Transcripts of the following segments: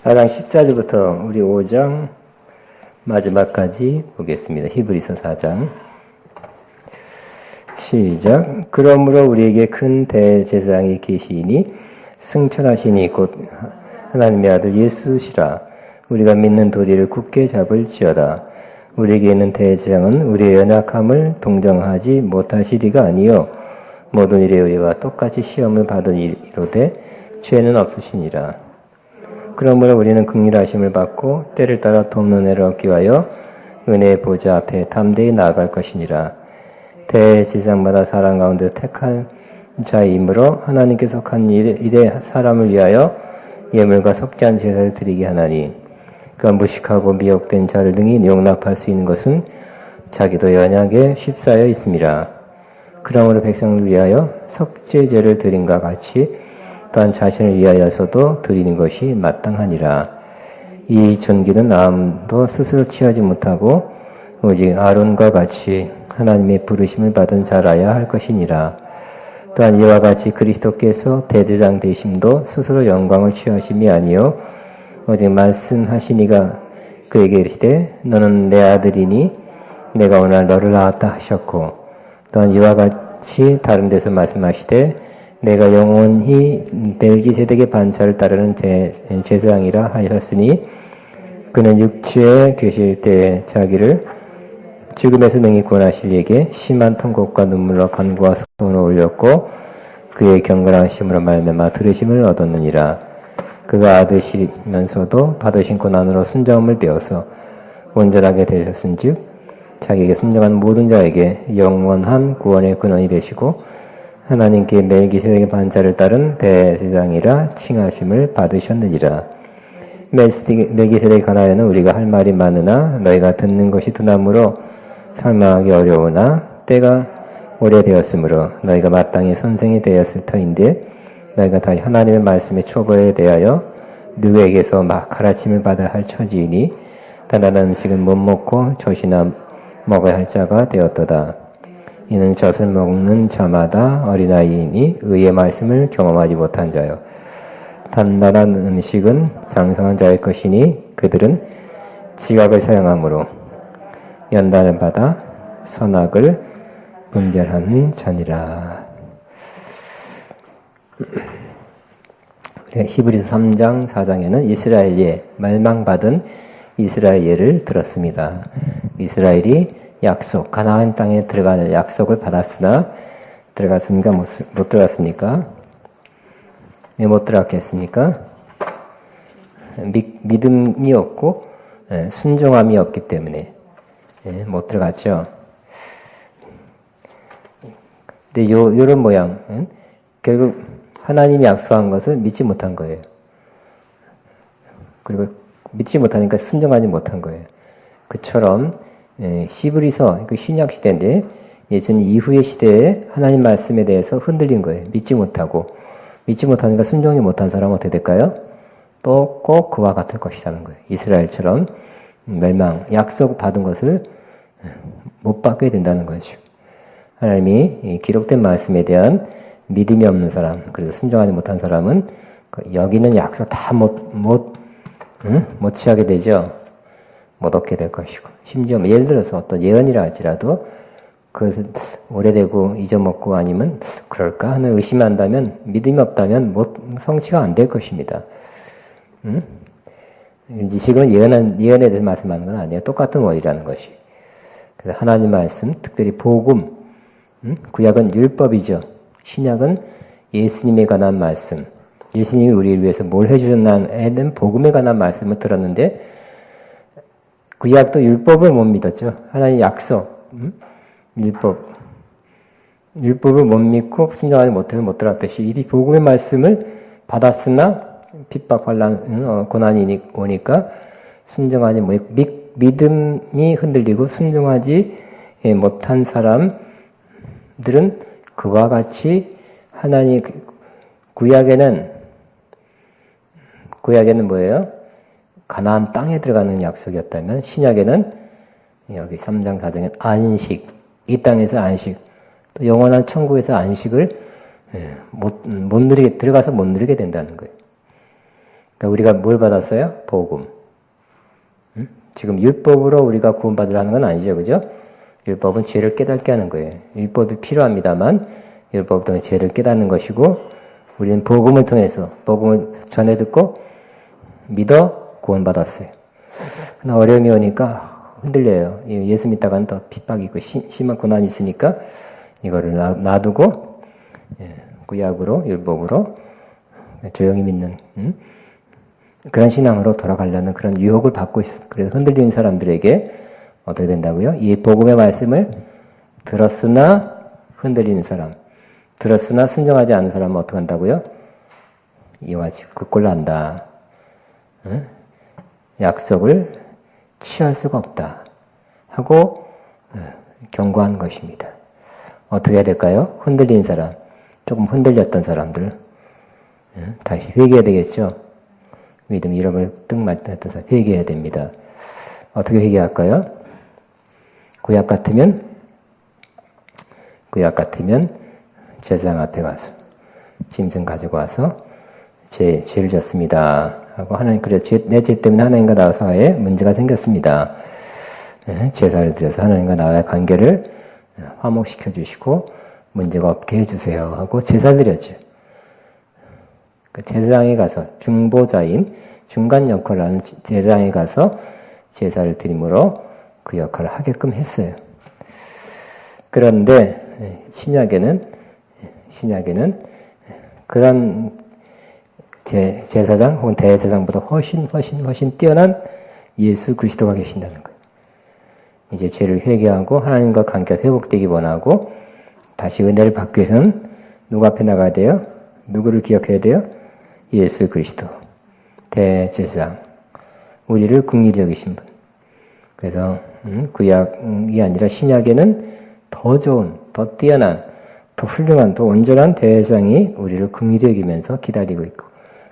4장 14절부터 우리 5장 마지막까지 보겠습니다. 히브리서 4장 시작. 그러므로 우리에게 큰 대제사장이 계시니 승천하시니 곧 하나님의 아들 예수시라. 우리가 믿는 도리를 굳게 잡을지어다. 우리에게 있는 대제사장은 우리의 연약함을 동정하지 못하시리가 아니요 모든 일에 우리와 똑같이 시험을 받은 이로되 죄는 없으시니라. 그러므로 우리는 긍휼하심을 받고 때를 따라 돕는 은혜를 얻기 위하여 은혜의 보좌 앞에 담대히 나아갈 것이니라. 대제사장마다 사람 가운데 택한 자이므로 하나님께 속한 일에 사람을 위하여 예물과 속죄한 제사를 드리게 하나니, 그가 무식하고 미혹된 자를 등이 용납할 수 있는 것은 자기도 연약에 휩싸여 있음이라. 그러므로 백성을 위하여 속죄제를 드림과 같이 또한 자신을 위하여서도 드리는 것이 마땅하니라. 이 존귀는 아무도 스스로 취하지 못하고 오직 아론과 같이 하나님의 부르심을 받은 자라야 할 것이니라. 또한 이와 같이 그리스도께서 대제사장 되심도 스스로 영광을 취하심이 아니요 오직 말씀하시니가 그에게 이르시되 너는 내 아들이니 내가 오늘 너를 낳았다 하셨고, 또한 이와 같이 다른 데서 말씀하시되 내가 영원히 멜기세덱의 반차를 따르는 제사장이라 하셨으니, 그는 육체에 계실 때 자기를 죽음에서 능히 구원하실 이에게 심한 통곡과 눈물로 간구와 소원을 올렸고 그의 경건하심으로 말미암아 들으심을 얻었느니라. 그가 아드시면서도 받으신 고난으로 순종을 배워서 온전하게 되셨은즉 자기에게 순종한 모든 자에게 영원한 구원의 근원이 되시고 하나님께 멜기세덱의 반차를 따른 대제사장이라 칭하심을 받으셨느니라. 멜기세덱에 관하여는 우리가 할 말이 많으나 너희가 듣는 것이 두나무로 설명하기 어려우나 때가 오래되었으므로 너희가 마땅히 선생이 되었을 터인데, 너희가 다시 하나님의 말씀의 초보에 대하여 누구에게서 막 가르침을 받아야 할 처지이니 단단한 음식은 못 먹고 젖이나 먹어야 할 자가 되었도다. 이는 젖을 먹는 자마다 어린아이이니 의의 말씀을 경험하지 못한 자요. 단단한 음식은 장성한 자의 것이니 그들은 지각을 사용함으로 연단을 받아 선악을 분별하는 자니라. 히브리서 3장 4장에는 이스라엘의 멸망받은 이스라엘 예를 들었습니다. 이스라엘이 약속, 가나안 땅에 들어갈 약속을 받았으나 들어갔습니까? 못 들어갔습니까? 왜 못 들어갔겠습니까? 믿음이 없고 순종함이 없기 때문에 못 들어갔죠. 근데 요런 모양, 결국 하나님이 약속한 것을 믿지 못한 거예요. 그리고 믿지 못하니까 순종하지 못한 거예요. 그처럼 히브리서, 신약 시대인데 예전 이후의 시대에 하나님 말씀에 대해서 흔들린 거예요. 믿지 못하니까 순종이 못한 사람은 어떻게 될까요? 또 꼭 그와 같을 것이라는 거예요. 이스라엘처럼 멸망, 약속 받은 것을 못 받게 된다는 거죠. 하나님이 기록된 말씀에 대한 믿음이 없는 사람, 그래서 순종하지 못한 사람은 여기는 약속 다 못 취하게 되죠. 못 얻게 될 것이고, 심지어 예를 들어서 어떤 예언이라 할지라도 그것을 오래되고 잊어먹고 아니면 그럴까 하는 의심한다면, 믿음이 없다면 성취가 안 될 것입니다. 지금은 예언에 대해서 말씀하는 건 아니에요. 똑같은 원리라는 것이. 그래서 하나님 말씀, 특별히 복음, 구약은 율법이죠. 신약은 예수님에 관한 말씀, 예수님이 우리를 위해서 뭘 해주셨나는 복음에 관한 말씀을 들었는데, 구약도 율법을 못 믿었죠. 하나님 약속, 율법을 못 믿고 순종하지 못해서 못 들었듯이 이 복음의 말씀을 받았으나 핍박, 환난, 고난이 오니까 순종하지 믿음이 흔들리고 순종하지 못한 사람들은 그와 같이 하나님 구약에는 뭐예요? 가나안 땅에 들어가는 약속이었다면 신약에는 여기 3장 4장에 안식, 이 땅에서 안식, 또 영원한 천국에서 안식을 들어가서 못 누리게 된다는 거예요. 그러니까 우리가 뭘 받았어요? 복음. 지금 율법으로 우리가 구원받으라는 건 아니죠. 그죠? 율법은 죄를 깨닫게 하는 거예요. 율법이 필요합니다만 율법 등의 죄를 깨닫는 것이고 우리는 복음을 통해서 복음을 전해 듣고 믿어 구원받았어요. 그러나 어려움이 오니까 흔들려요. 예수 믿다가는 더 핍박이 있고 심한 고난이 있으니까 이거를 놔두고 구약으로 율법으로 조용히 믿는 그런 신앙으로 돌아가려는 그런 유혹을 받고 있어요. 그래서 흔들리는 사람들에게 어떻게 된다고요? 이 복음의 말씀을 들었으나 흔들리는 사람, 들었으나 순종하지 않는 사람은 어떻게 한다고요? 이와 같이 그 꼴로 한다. 약속을 취할 수가 없다 하고 경고한 것입니다. 어떻게 해야 될까요? 흔들린 사람, 조금 흔들렸던 사람들 다시 회개해야 되겠죠? 믿음 잃어버릴 뜻 사람 회개해야 됩니다. 어떻게 회개할까요? 구약 같으면 제사장 앞에 가서 짐승 가지고 와서 죄를 졌습니다 하고 하나님 그래 내 죄 때문에 하나님과 나와 사이에 문제가 생겼습니다. 제사를 드려서 하나님과 나와의 관계를 화목시켜 주시고 문제가 없게 해주세요 하고 제사 드렸죠. 그 제사장에 가서 중보자인 중간 역할을 하는 제사장에 가서 제사를 드림으로 그 역할을 하게끔 했어요. 그런데 신약에는 그런 제사장 혹은 대제사장보다 훨씬 뛰어난 예수 그리스도가 계신다는 거예요. 이제 죄를 회개하고 하나님과 관계가 회복되기 원하고 다시 은혜를 받기 위해서는 누구 앞에 나가야 돼요? 누구를 기억해야 돼요? 예수 그리스도 대제사장, 우리를 긍휼히 여기신 분. 그래서 구약이 아니라 신약에는 더 좋은, 더 뛰어난, 더 훌륭한, 더 온전한 대제사장이 우리를 긍휼히 여기면서 기다리고 있고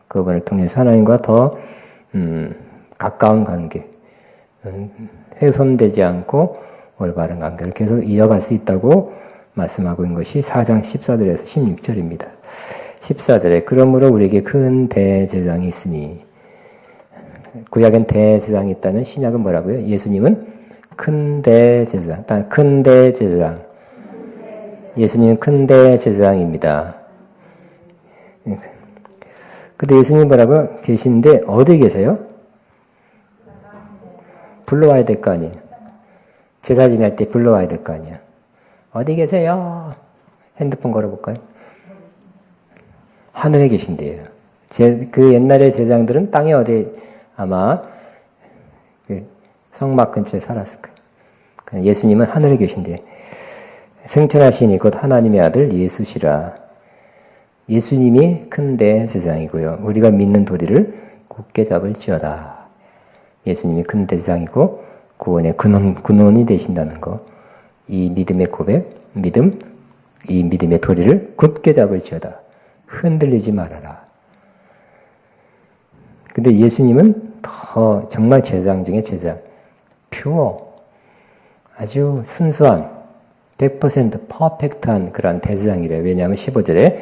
그분을 통해서 하나님과 더 가까운 관계, 훼손되지 않고 올바른 관계를 계속 이어갈 수 있다고 말씀하고 있는 것이 4장 14절에서 16절입니다. 14절에 그러므로 우리에게 큰 대제사장이 있으니 구약엔 대제사장이 있다면 신약은 뭐라고요? 예수님은 큰 대제사장, 단 큰 대제사장. 예수님은 큰 대제사장입니다. 근데 예수님 뭐라고요? 계시는데 어디 계세요? 불러와야 될 거 아니에요. 제사 지낼 때 불러와야 될 거 아니에요. 어디 계세요? 핸드폰 걸어볼까요? 하늘에 계신대요. 그 옛날의 제사장들은 땅에 어디 아마 그 성막 근처에 살았을 거예요. 예수님은 하늘에 계신대. 승천하시니 곧 하나님의 아들 예수시라. 예수님이 큰 대제사장이고요. 우리가 믿는 도리를 굳게 잡을지어다. 예수님이 큰 대제사장이고 구원의 근원이 되신다는 거. 이 믿음의 고백, 이 믿음의 도리를 굳게 잡을지어다. 흔들리지 말아라. 근데 예수님은 더 정말 제사장 중에 제사장. 퓨어. 아주 순수한 100% 퍼펙트한 그런 대제사장이래요. 왜냐하면 15절에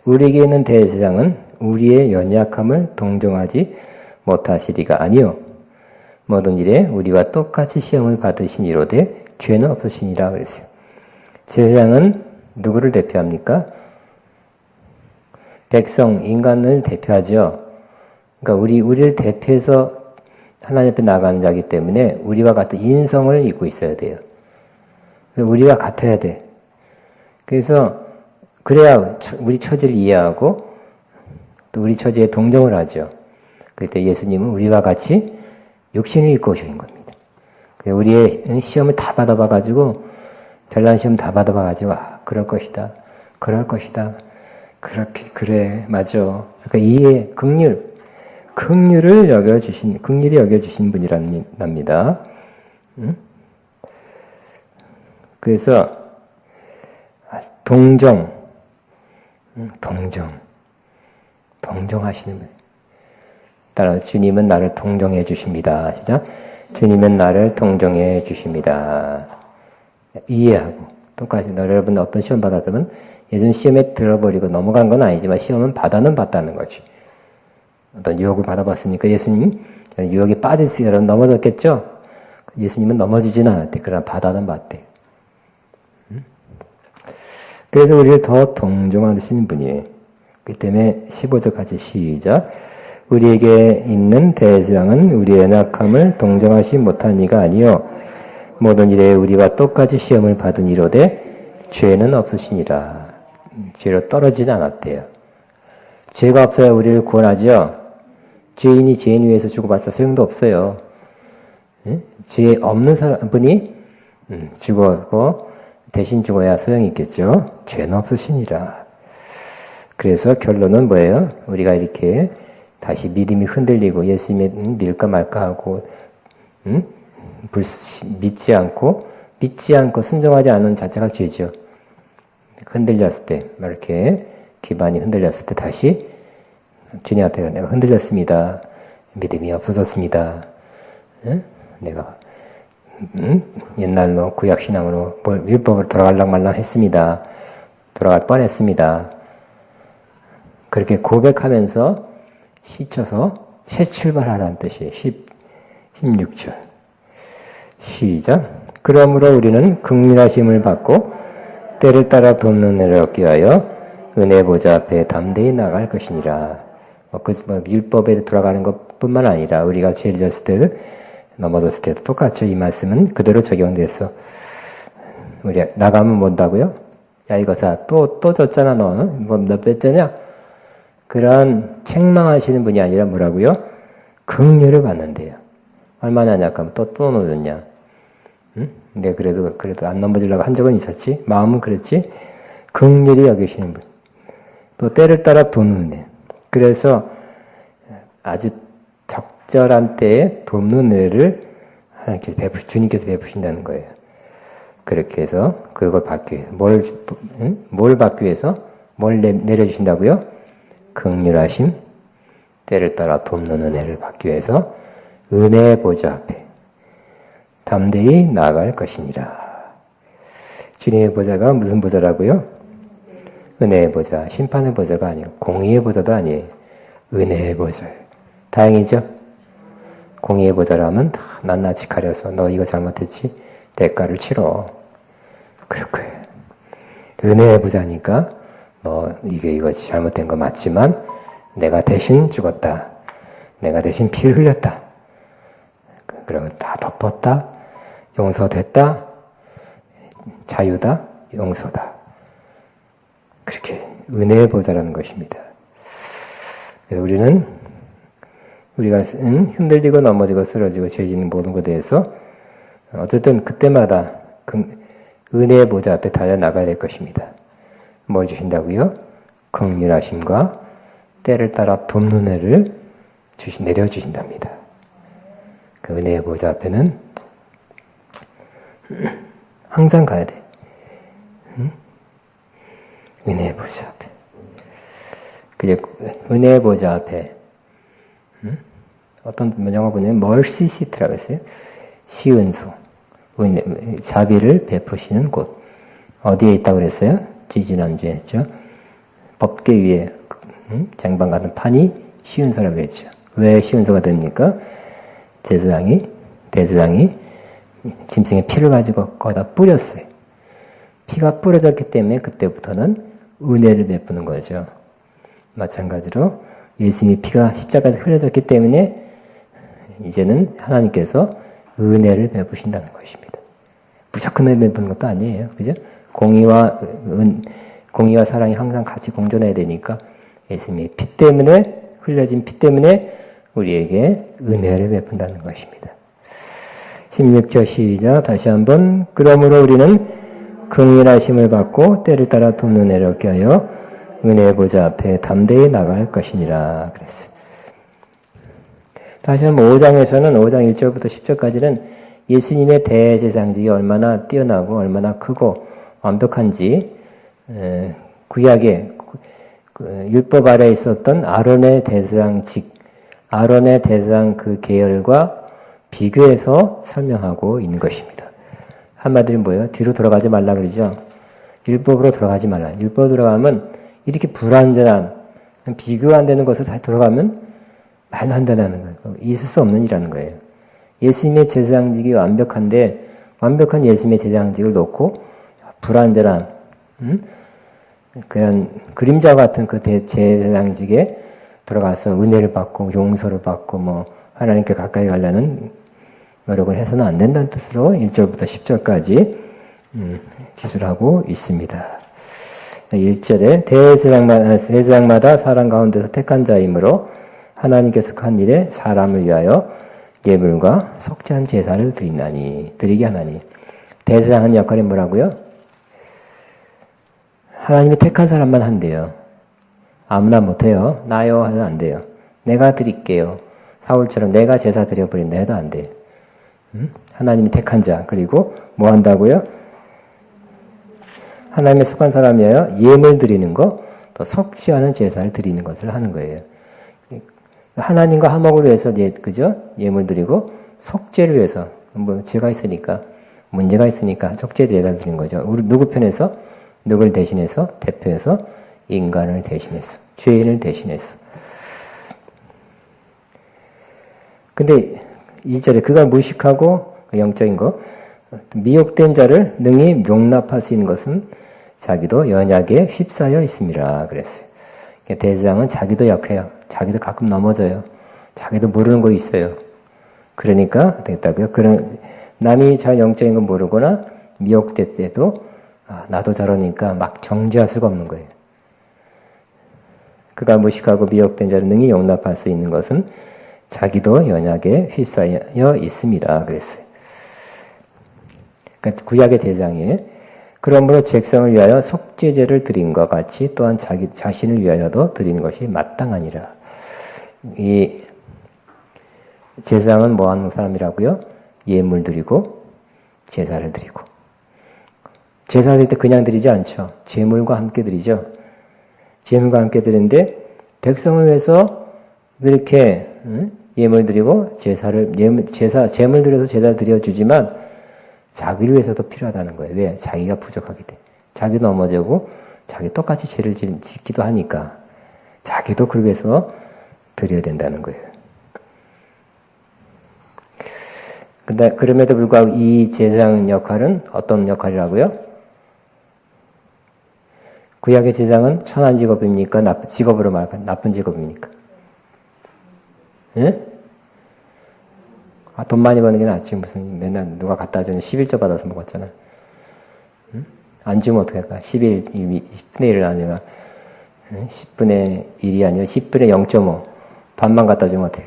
우리에게 있는 대제사장은 우리의 연약함을 동정하지 못하시리가 아니요 모든 일에 우리와 똑같이 시험을 받으신 이로되 죄는 없으시니라 그랬어요. 제사장은 누구를 대표합니까? 백성, 인간을 대표하죠. 그러니까 우리를 대표해서 하나님 앞에 나가는 자이기 때문에 우리와 같은 인성을 입고 있어야 돼요. 우리와 같아야 돼. 그래서 그래야 우리 처지를 이해하고 또 우리 처지에 동정을 하죠. 그때 예수님은 우리와 같이 육신을 입고 오신 겁니다. 우리의 시험을 다 받아봐가지고 별난 시험 다 받아봐가지고 그럴 것이다. 그렇게 그래 맞아. 그러니까 이해 긍휼을 긍휼히 여겨주신 분이랍니다. 그래서 동정하시는 분. 따라 주님은 나를 동정해 주십니다. 시작. 주님은 나를 동정해 주십니다. 이해하고 똑같이 여러분 어떤 시험 받았다면 예전 시험에 들어버리고 넘어간 건 아니지만 시험은 받아는 봤다는 거지. 어떤 유혹을 받아봤으니까 예수님 유혹에 빠졌으니 여러분 넘어졌겠죠? 예수님은 넘어지지는 않았대. 그러나 받아는 봤대. 그래서 우리를 더 동정하시는 분이에요. 그 때문에 15절까지 시작. 우리에게 있는 대장은 우리의 연약함을 동정하지 못한 이가 아니요 모든 일에 우리와 똑같이 시험을 받은 이로되 죄는 없으시니라. 죄로 떨어지지 않았대요. 죄가 없어야 우리를 구원하죠. 죄인이 죄인 위해서 죽어봤자 소용도 없어요. 죄 없는 분이 죽었고 대신 죽어야 소용이 있겠죠. 죄는 없으시니라. 그래서 결론은 뭐예요? 우리가 이렇게 다시 믿음이 흔들리고 예수님을 믿을까 말까 하고 믿지 않고 순종하지 않은 자체가 죄죠. 흔들렸을 때 이렇게 기반이 흔들렸을 때 다시 주님 앞에 내가 흔들렸습니다. 믿음이 없어졌습니다. 내가 옛날로 구약신앙으로 율법으로 돌아가려고 말랑 했습니다. 돌아갈 뻔했습니다. 그렇게 고백하면서 씻어서 새 출발하라는 뜻이에요. 16절 시작. 그러므로 우리는 긍휼하심을 받고 때를 따라 돕는 은혜를 얻기 위하여 은혜 보좌 앞에 담대히 나갈 것이니라. 율법에 돌아가는 것뿐만 아니라 우리가 죄를 졌을 때도 넘어졌을 때도 똑같죠. 이 말씀은 그대로 적용돼서 우리 나가면 뭔다고요? 야 이거사 또 졌잖아 너. 너 뺐잖아. 그런 책망하시는 분이 아니라 뭐라고요? 긍휼을 받는데요. 얼마나 약하면 또 넘어졌냐. 근데 그래도 안 넘어지려고 한 적은 있었지. 마음은 그랬지. 긍휼히 여기시는 분. 또 때를 따라 돕는 은혜. 그래서 아주 적절한 때에 돕는 은혜를 하나님께서 주님께서 베푸신다는 거예요. 그렇게 해서 그걸 받기 위해서 뭘 받기 위해서 뭘 내려주신다고요? 긍휼하심, 때를 따라 돕는 은혜를 받기 위해서 은혜의 보좌 앞에 담대히 나아갈 것이니라. 주님의 보좌가 무슨 보좌라고요? 은혜의 보좌, 심판의 보좌가 아니에요. 공의의 보좌도 아니에요. 은혜의 보좌예요. 다행이죠? 공의의 보좌라면 다 낱낱이 가려서 너 이거 잘못했지? 대가를 치러. 그럴 거예요. 은혜의 보좌니까 너 이거 잘못된 거 맞지만 내가 대신 죽었다. 내가 대신 피를 흘렸다. 그러면 다 덮었다. 용서됐다. 자유다. 용서다. 그렇게 은혜의 보좌라는 것입니다. 그래서 우리가 흔들리고 넘어지고 쓰러지고 죄짓는 모든 것에 대해서 어쨌든 그때마다 은혜의 보좌 앞에 달려나가야 될 것입니다. 뭘 주신다고요? 긍휼하심과 때를 따라 돕는 은혜를 내려주신답니다. 그 은혜의 보좌 앞에는 항상 가야 돼. 은혜의 보좌 앞에. 그리고 은혜의 보좌 앞에 어떤 영화 보면 mercy seat라고 했어요. 시은소, 자비를 베푸시는 곳. 어디에 있다고 그랬어요? 지지난주에 했죠. 법계 위에 쟁반 같은 판이 시은소라고 했죠. 왜 시은소가 됩니까? 대제사장이 짐승의 피를 가지고 거기다 뿌렸어요. 피가 뿌려졌기 때문에 그때부터는 은혜를 베푸는 거죠. 마찬가지로 예수님의 피가 십자가에서 흘려졌기 때문에 이제는 하나님께서 은혜를 베푸신다는 것입니다. 무조건 은혜 베푸는 것도 아니에요. 그죠? 공의와 사랑이 항상 같이 공존해야 되니까 예수님의 피 때문에 흘려진 피 때문에 우리에게 은혜를 베푼다는 것입니다. 16절 시작 다시 한번 그러므로 우리는 긍휼하심을 받고 때를 따라 돕는 은혜를 얻게 하여 은혜의 보좌 앞에 담대히 나갈 것이니라 그랬어요. 다시 한번 5장에서는 5장 1절부터 10절까지는 예수님의 대제사장직이 얼마나 뛰어나고 얼마나 크고 완벽한지 구약의 율법 아래에 있었던 아론의 대제사장직, 아론의 대제사장 그 계열과 비교해서 설명하고 있는 것입니다. 한마디로 뭐예요? 뒤로 돌아가지 말라 그러죠. 율법으로 돌아가지 말라. 율법으로 돌아가면 이렇게 불완전한 비교 안 되는 것을 다시 돌아가면 말도 안 된다는 거예요. 있을 수 없는 일이라는 거예요. 예수님의 제사장직이 완벽한데 완벽한 예수님의 제사장직을 놓고 불완전한 그런 그림자 같은 그 제사장직에 들어가서 은혜를 받고 용서를 받고 뭐 하나님께 가까이 가려는 노력을 해서는 안 된다는 뜻으로 1절부터 10절까지 기술하고 있습니다. 1절에 대제사장마다 사람 가운데서 택한 자이므로 하나님께서 한 일에 사람을 위하여 예물과 속죄한 제사를 드리게 하나니. 대제사장의 역할이 뭐라고요? 하나님이 택한 사람만 한대요. 아무나 못해요. 나요 해도 안 돼요. 내가 드릴게요. 사울처럼 내가 제사 드려버린다 해도 안 돼요. 하나님이 택한 자. 그리고 뭐 한다고요? 하나님의 속한 사람이에요. 예물 드리는 거, 또 속죄하는 제사를 드리는 것을 하는 거예요. 하나님과 화목을 위해서 그죠? 예물 드리고 속죄를 위해서 뭐 죄가 있으니까 문제가 있으니까 속죄 제사를 드리는 거죠. 우리 누구 편에서 누구를 대신해서 대표해서 인간을 대신해서 죄인을 대신해서. 근데 2절에 그가 무식하고 영적인 거 미혹된 자를 능히 용납할 수 있는 것은 자기도 연약에 휩싸여 있음이라 그랬어요. 대제사장은 자기도 약해요. 자기도 가끔 넘어져요. 자기도 모르는 거 있어요. 그러니까 되겠다고요. 그런 남이 잘 영적인 거 모르거나 미혹될 때도 나도 저러니까 막 정죄할 수가 없는 거예요. 그가 무식하고 미혹된 자를 능히 용납할 수 있는 것은 자기도 연약에 휩싸여 있습니다. 그랬어요. 그러니까 구약의 제사장이 그러므로 백성을 위하여 속죄제를 드린 것 같이 또한 자기 자신을 위하여도 드리는 것이 마땅하니라. 이 제사장은 뭐 하는 사람이라고요? 예물 드리고 제사를 드리고. 제사 드릴 때 그냥 드리지 않죠. 제물과 함께 드리죠. 제물과 함께 드리는데 백성을 위해서 그렇게 예물 드리고 제물 드려서 제사를 드려주지만 자기를 위해서도 필요하다는 거예요. 왜? 자기가 부족하기 때문에. 자기 넘어지고 자기 똑같이 죄를 짓기도 하니까 자기도 그걸 위해서 드려야 된다는 거예요. 근데 그럼에도 불구하고 이 제사장 역할은 어떤 역할이라고요? 구약의 제사장은 천한 직업입니까? 직업으로 말할까? 나쁜 직업입니까? 예? 돈 많이 버는 게 낫지. 무슨 맨날 누가 갖다 주는 11조 받아서 먹었잖아. 응? 안 주면 어떡할까? 10분의 1을 아니라 10분의 1이 아니라 10분의 0.5 반만 갖다 주면 어떡해?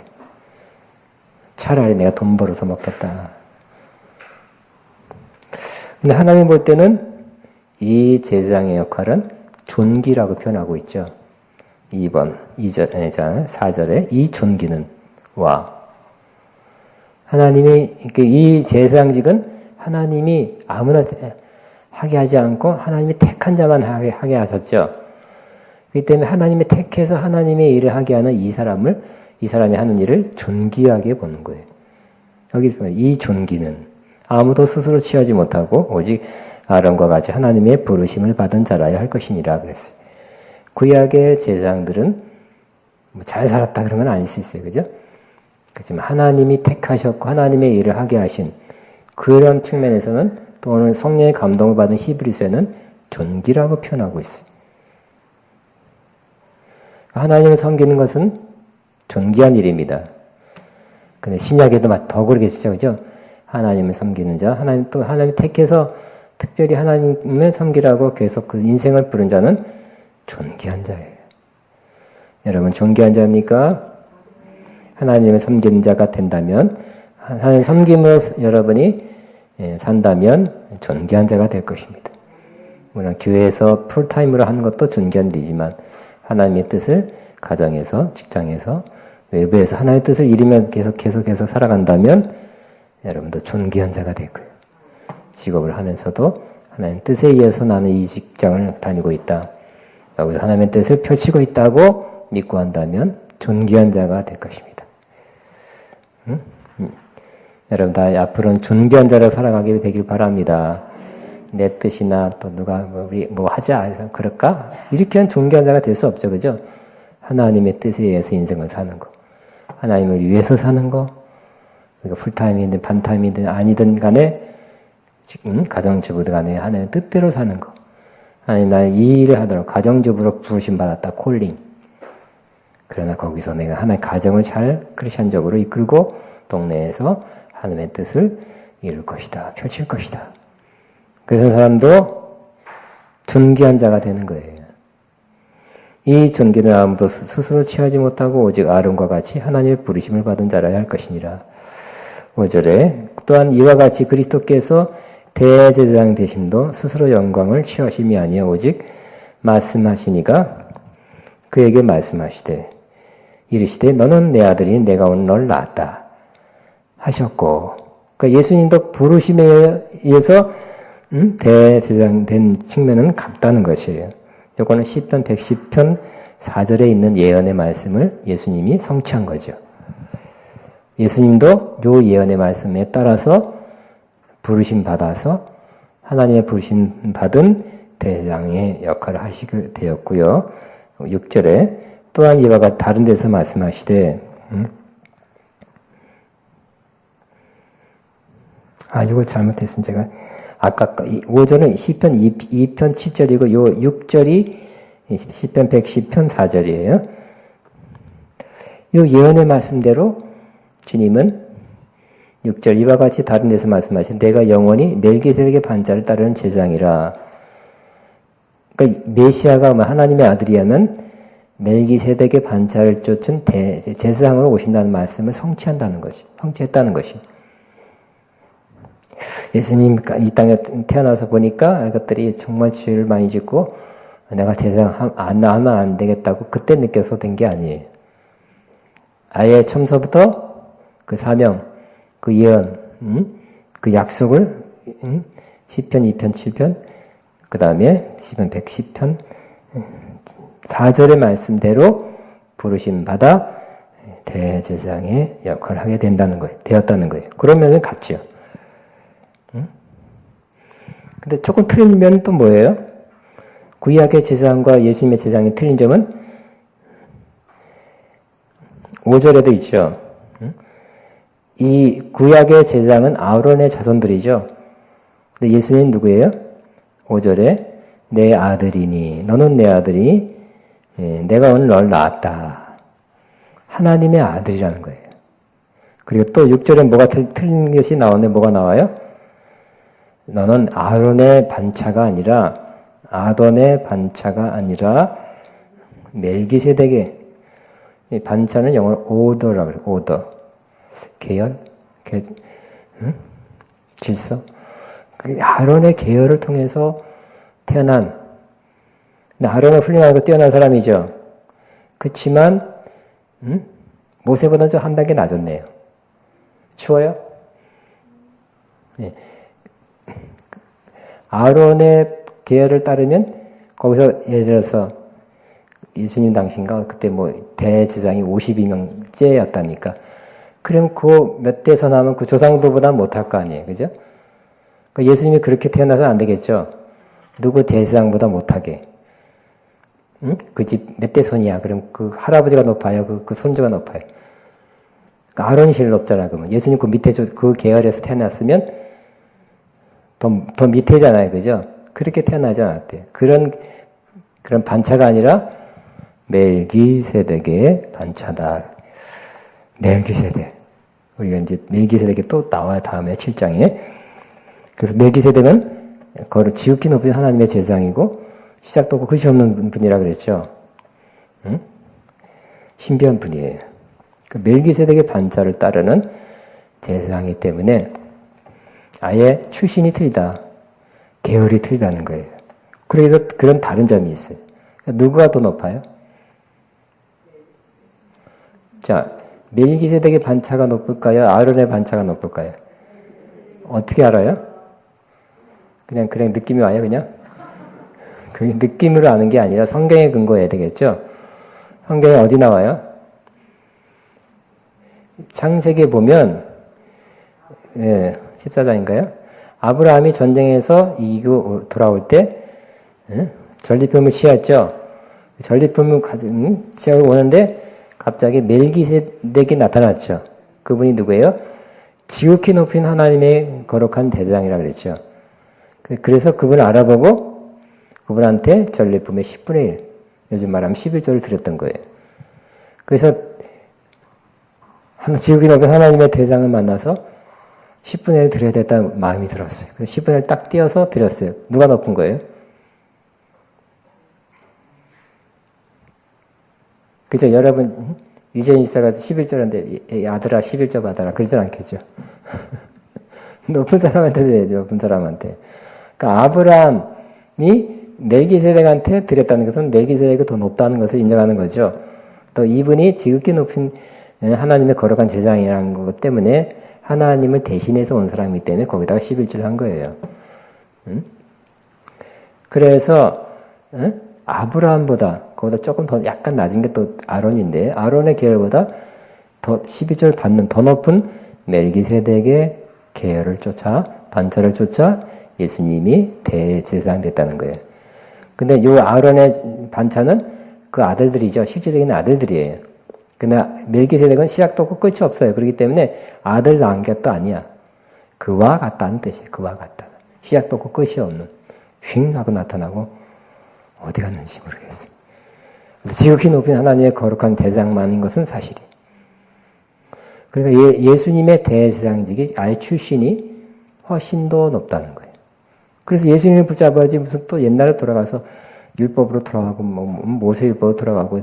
차라리 내가 돈 벌어서 먹겠다. 근데 하나님 볼 때는 이 제사장의 역할은 존귀라고 표현하고 있죠. 4절에 이 존귀는 하나님이 이 제사장직은 하나님이 아무나 하게 하지 않고 하나님이 택한 자만 하게 하셨죠. 그렇기 때문에 하나님이 택해서 하나님의 일을 하게 하는 이 사람이 하는 일을 존귀하게 보는 거예요. 여기 이 존귀는 아무도 스스로 취하지 못하고 오직 아론과 같이 하나님의 부르심을 받은 자라야 할 것이니라 그랬어요. 구약의 제사장들은 잘 살았다 그런 건 아닐 수 있어요. 그죠? 그렇지만 하나님이 택하셨고 하나님의 일을 하게 하신 그런 측면에서는 또 오늘 성령의 감동을 받은 히브리서에는 존귀라고 표현하고 있어요. 하나님을 섬기는 것은 존귀한 일입니다. 근데 신약에도 더 그러겠죠. 그죠? 하나님을 섬기는 자, 하나님 택해서 특별히 하나님을 섬기라고 계속 그 인생을 부른 자는 존귀한 자예요. 여러분 존귀한 자입니까? 하나님을 섬기는 자가 된다면, 하나님 섬김으로 여러분이 산다면 존귀한 자가 될 것입니다. 물론 교회에서 풀타임으로 하는 것도 존귀한 일이지만 하나님의 뜻을 가정에서, 직장에서, 외부에서 하나님의 뜻을 이루며 계속해서 살아간다면 여러분도 존귀한 자가 될 거예요. 직업을 하면서도 하나님 뜻에 의해서 나는 이 직장을 다니고 있다. 여기서 하나님의 뜻을 펼치고 있다고 믿고 한다면 존귀한 자가 될 것입니다. 여러분 다 앞으로는 존귀한 자로 살아가게 되길 바랍니다. 내 뜻이나 또 누가 우리 뭐 하자 해서 그럴까? 이렇게 한 존귀한 자가 될 수 없죠. 그죠? 하나님의 뜻에 의해서 인생을 사는 거. 하나님을 위해서 사는 거, 그러니까 풀타임이든 반타임이든 아니든 간에 가정주부들 간에 하나님의 뜻대로 사는 거. 하나님 나는 이 일을 하도록 가정주부로 부르심 받았다. 콜링. 그러나 거기서 내가 하나의 가정을 잘 크리스천적으로 이끌고 동네에서 하나님의 뜻을 이룰 것이다. 펼칠 것이다. 그래서 사람도 존귀한 자가 되는 거예요. 이 존귀는 아무도 스스로 취하지 못하고 오직 아론과 같이 하나님의 부르심을 받은 자라야 할 것이니라. 5절에 또한 이와 같이 그리스도께서 대제사장 되심도 스스로 영광을 취하심이 아니요 오직 말씀하시니가 그에게 말씀하시되 이르시되 너는 내 아들이 내가 오늘 널 낳았다 하셨고, 그러니까 예수님도 부르심에 의해서 대제사장 된 측면은 같다는 것이에요. 이거는 시편 110편 4절에 있는 예언의 말씀을 예수님이 성취한 거죠. 예수님도 요 예언의 말씀에 따라서 부르심 받아서 하나님의 부르심 받은 대제사장의 역할을 하시게 되었고요. 6절에 또한 이와 같이 다른 데서 말씀하시되 이거 잘못했습니다. 제가 아까 5절은 시편 2편 7절이고 요 6절이 시편 110편 4절이에요. 요 예언의 말씀대로 주님은 6절 이와 같이 다른 데서 말씀하신 내가 영원히 멜기세덱의 반자를 따르는 제사장이라. 그러니까 메시아가 하나님의 아들이라면 멜기세덱의 반차를 쫓은 제사장으로 오신다는 말씀을 성취한다는 것이, 성취했다는 것이. 예수님 이 땅에 태어나서 보니까 이것들이 정말 죄를 많이 짓고 내가 제사장 안 하면 안 되겠다고 그때 느껴서 된 게 아니에요. 아예 처음서부터 그 사명, 그 예언, 그 약속을 시편 2편 7편 그 다음에 시편 110편 4절의 말씀대로 부르심 받아 대제사장의 역할을 하게 된다는 거예요. 되었다는 거예요. 그러면서 같죠. 근데 조금 틀린 면은 또 뭐예요? 구약의 제사장과 예수님의 제사장이 틀린 점은 5절에도 있죠. 이 구약의 제사장은 아론의 자손들이죠. 근데 예수님은 누구예요? 5절에 내 아들이니 너는 내 아들이 내가 오늘 널 낳았다. 하나님의 아들이라는 거예요. 그리고 또 6절에 뭐가 틀린 것이 나오는데 뭐가 나와요? 너는 아론의 반차가 아니라 아돈의 반차가 아니라 멜기세덱의 반차는 영어로 오더라고 해요. 오더. 계열? 질서? 아론의 계열을 통해서 태어난, 아론은 훌륭하고 뛰어난 사람이죠. 그렇지만 모세보다 좀 한 단계 낮았네요. 추워요? 네. 아론의 계열을 따르면 거기서 예를 들어서 예수님 당시인가 그때 대제사장이 52명째였다니까. 그럼 그 몇 대에서 나면 그 조상도보다 못할 거 아니에요. 그죠? 그러니까 예수님이 그렇게 태어나서는 안 되겠죠. 누구 대제사장보다 못하게. 응? 그 집 몇 대 손이야. 그럼 그 할아버지가 높아요. 그 손주가 높아요. 그러니까 아론이 제일 높잖아. 그러면 예수님 그 밑에 그 계열에서 태어났으면 더 밑에잖아요. 그죠? 그렇게 태어나지 않았대요. 그런 반차가 아니라 멜기세덱의 반차다. 멜기세덱. 우리가 이제 멜기세덱이 또 나와요. 다음에 7장에. 그래서 멜기세덱은 거를 지극히 높은 하나님의 제사장이고 시작도 없고 끝이 없는 분이라 그랬죠. 응? 신비한 분이에요. 그 멜기세덱의 반차를 따르는 제사장이기 때문에 아예 출신이 틀리다. 계열이 틀리다는 거예요. 그래서 그런 다른 점이 있어요. 누구가 더 높아요? 자, 멜기세덱의 반차가 높을까요? 아론의 반차가 높을까요? 어떻게 알아요? 그냥 느낌이 와요, 그냥? 그게 느낌으로 아는 게 아니라 성경에 근거해야 되겠죠? 성경에 어디 나와요? 창세기에 보면, 14장인가요? 아브라함이 전쟁에서 이기고 돌아올 때, 전리품을 취했죠? 전리품을 취하고 오는데, 갑자기 멜기세덱이 나타났죠. 그분이 누구예요? 지극히 높인 하나님의 거룩한 대장이라 그랬죠. 그래서 그분을 알아보고 그분한테 전리품의 10분의 1, 요즘 말하면 11조를 드렸던 거예요. 그래서 지극히 높은 하나님의 대장을 만나서 10분의 1을 드려야 됐다는 마음이 들었어요. 그래서 10분의 1을 딱 띄어서 드렸어요. 누가 높은 거예요? 그죠? 여러분, 유재인 이사가 11조인데, 아들아, 11조 받아라. 그러진 않겠죠. 높은 사람한테 드려야죠, 높은 사람한테. 그러니까 아브라함이 멜기세덱한테 드렸다는 것은 멜기세덱이 더 높다는 것을 인정하는 거죠. 또 이분이 지극히 높은 하나님의 거룩한 제장이라는 것 때문에 하나님을 대신해서 온 사람이기 때문에 거기다가 11조를 한 거예요. 그래서 아브라함보다 거기다 조금 더 약간 낮은 게 또 아론인데 아론의 계열보다 더 12조를 받는 더 높은 멜기세덱의 계열을 쫓아 반차를 쫓아 예수님이 대제사장 됐다는 거예요. 근데 이 아론의 반차는 그 아들들이죠. 실질적인 아들들이에요. 근데 멜기세덱은 시작도 없고 끝이 없어요. 그렇기 때문에 아들 낳은 게 또 아니야. 그와 같다는 뜻이에요. 그와 같다. 시작도 없고 끝이 없는 휙 하고 나타나고 어디 갔는지 모르겠어요. 지극히 높은 하나님의 거룩한 대장만인 것은 사실이에요. 그러니까 예수님의 대제사장직이 아예 출신이 훨씬 더 높다는 거예요. 그래서 예수님을 붙잡아야지 무슨 또 옛날에 돌아가서 율법으로 돌아가고 모세율법으로 돌아가고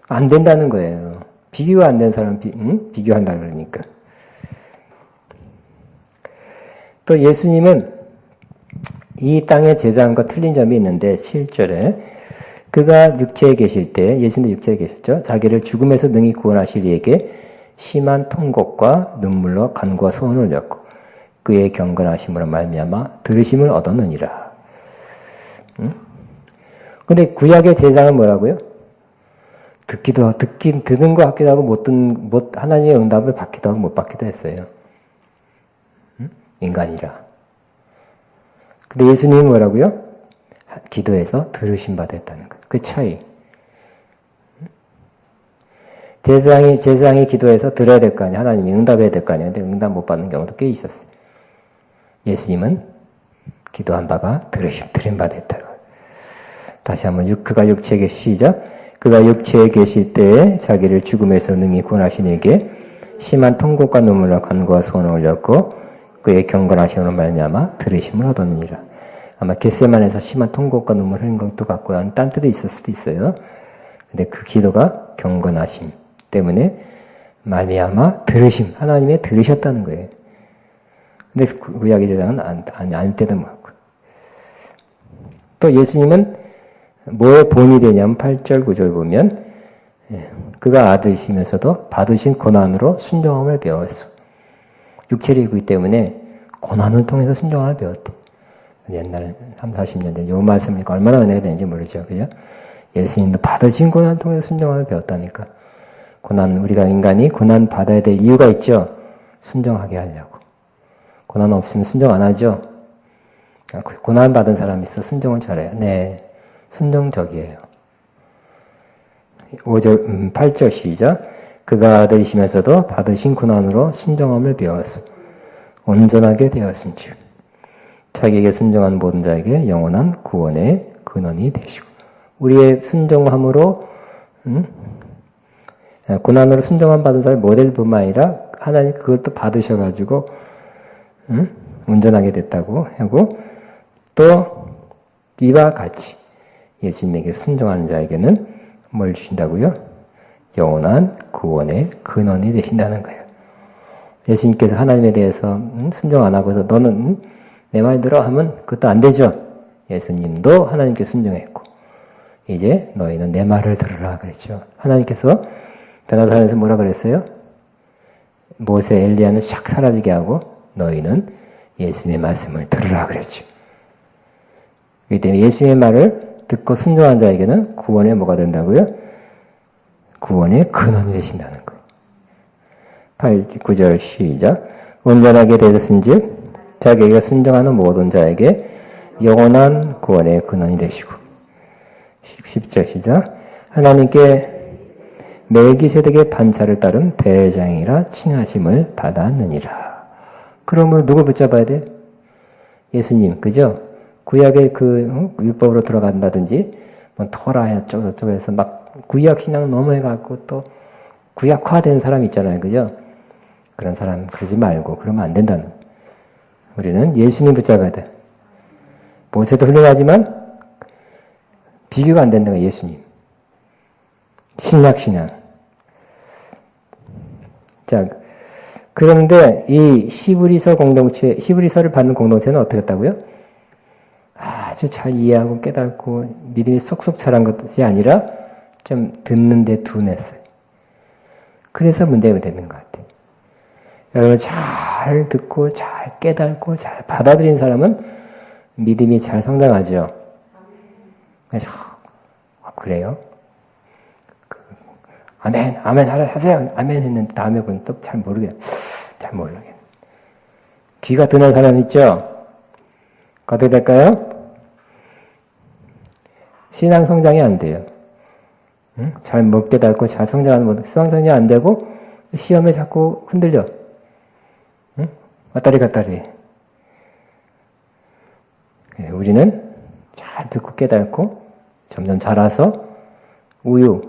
안 된다는 거예요. 비교가 안 된 사람 비교한다 그러니까. 또 예수님은 이 땅의 제사장과 틀린 점이 있는데 7절에 그가 육체에 계실 때 예수님도 육체에 계셨죠. 자기를 죽음에서 능히 구원하실 이에게 심한 통곡과 눈물로 간구와 소원을 올렸고 그의 경건하심으로 말미암아 들으심을 얻었느니라. 근데 구약의 제사장은 뭐라고요? 듣는 것 같기도 하고 하나님의 응답을 받기도 하고 못 받기도 했어요. 인간이라. 근데 예수님은 뭐라고요? 기도해서 들으심 받았다는 것. 그 차이. 제사장이 기도해서 들어야 될 거 아니야. 하나님이 응답해야 될 거 아니야. 근데 응답 못 받는 경우도 꽤 있었어요. 예수님은 기도한 바가 들으심 받았다. 다시 한번 그가 육체에 계시죠? 그가 육체에 계실 때에 자기를 죽음에서 능히 구원하신 이에게 심한 통곡과 눈물로 간구와 소원을 올렸고 그의 경건하심으로 말미암아 들으심을 얻었느니라. 아마 겟세마네에서 심한 통곡과 눈물 흘린 것도 같고요. 딴 뜻도 있을 수도 있어요. 근데 그 기도가 경건하심 때문에 말미암아 들으심, 하나님의 들으셨다는 거예요. 근데 구약의 제사장은 안 때도 많고. 또 예수님은 뭐의 본이 되냐면 8절 9절 보면 그가 아들이시면서도 받으신 고난으로 순종함을 배웠어. 육체를 입기 때문에 고난을 통해서 순종함을 배웠대. 옛날 3, 40년 전 요 말씀이니까 얼마나 은혜가 되는지 모르죠. 그죠? 예수님도 받으신 고난을 통해서 순종함을 배웠다니까. 우리가 인간이 고난 받아야 될 이유가 있죠. 순종하게 하려고. 고난 없으면 순종 안 하죠. 고난 받은 사람이 있어 순종을 잘해요. 네. 순종적이에요. 8절 시작. 그가 아들이시면서도 받으신 고난으로 순종함을 배워서 온전하게 되었은즉 자기에게 순종한 모든 자에게 영원한 구원의 근원이 되시고 우리의 순종함으로 고난으로 순종함 받은 사람의 모델뿐만 아니라 하나님 그것도 받으셔가지고 온전하게 됐다고 하고 또 이와 같이 예수님에게 순종하는 자에게는 뭘 주신다고요? 영원한 구원의 근원이 되신다는 거예요. 예수님께서 하나님에 대해서 순종 안 하고서 너는 내 말 들어 하면 그것도 안 되죠. 예수님도 하나님께 순종했고 이제 너희는 내 말을 들으라 그랬죠. 하나님께서 베나산에서 뭐라 그랬어요? 모세 엘리야는 샥 사라지게 하고 너희는 예수님의 말씀을 들으라 그랬죠. 그렇기 때문에 예수님의 말을 듣고 순종한 자에게는 구원의 뭐가 된다고요? 구원의 근원이 되신다는 거예요. 8, 9절 시작. 온전하게 되셨은즉 자기에게 순종하는 모든 자에게 영원한 구원의 근원이 되시고 10절 시작. 하나님께 멜기세덱의 반차를 따른 대장이라 칭하심을 받았느니라. 그러므로 누굴 붙잡아야 돼? 예수님, 그죠? 구약의 율법으로 들어간다든지, 뭐 토라야 어쩌고 해서 막 구약 신앙 넘어해갖고 또 구약화된 사람 있잖아요, 그죠? 그런 사람 그러지 말고 그러면 안 된다는. 우리는 예수님 붙잡아야 돼. 모세도 훌륭하지만 비교가 안 된다는 거예요, 예수님. 신약신앙. 자, 그런데 이 히브리서 공동체, 히브리서를 받는 공동체는 어떻게 했다고요? 아주 잘 이해하고 깨닫고 믿음이 쏙쏙 자란 것이 아니라 좀 듣는데 둔했어요. 그래서 문제가 되는 것 같아요. 여러분 잘 듣고 잘 깨닫고 잘 받아들인 사람은 믿음이 잘 성장하죠. 그래서 그래요? 아멘, 아멘 하세요. 아멘 했는데 다음에 보면 또 잘 모르겠네. 잘 모르겠네. 귀가 둔한 사람 있죠? 어떻게 될까요? 신앙 성장이 안 돼요. 응? 잘 못 깨닫고 잘 성장하는 것, 신앙 성장이 안 되고 시험에 자꾸 흔들려. 응? 왔다리 갔다리. 우리는 잘 듣고 깨닫고 점점 자라서 우유,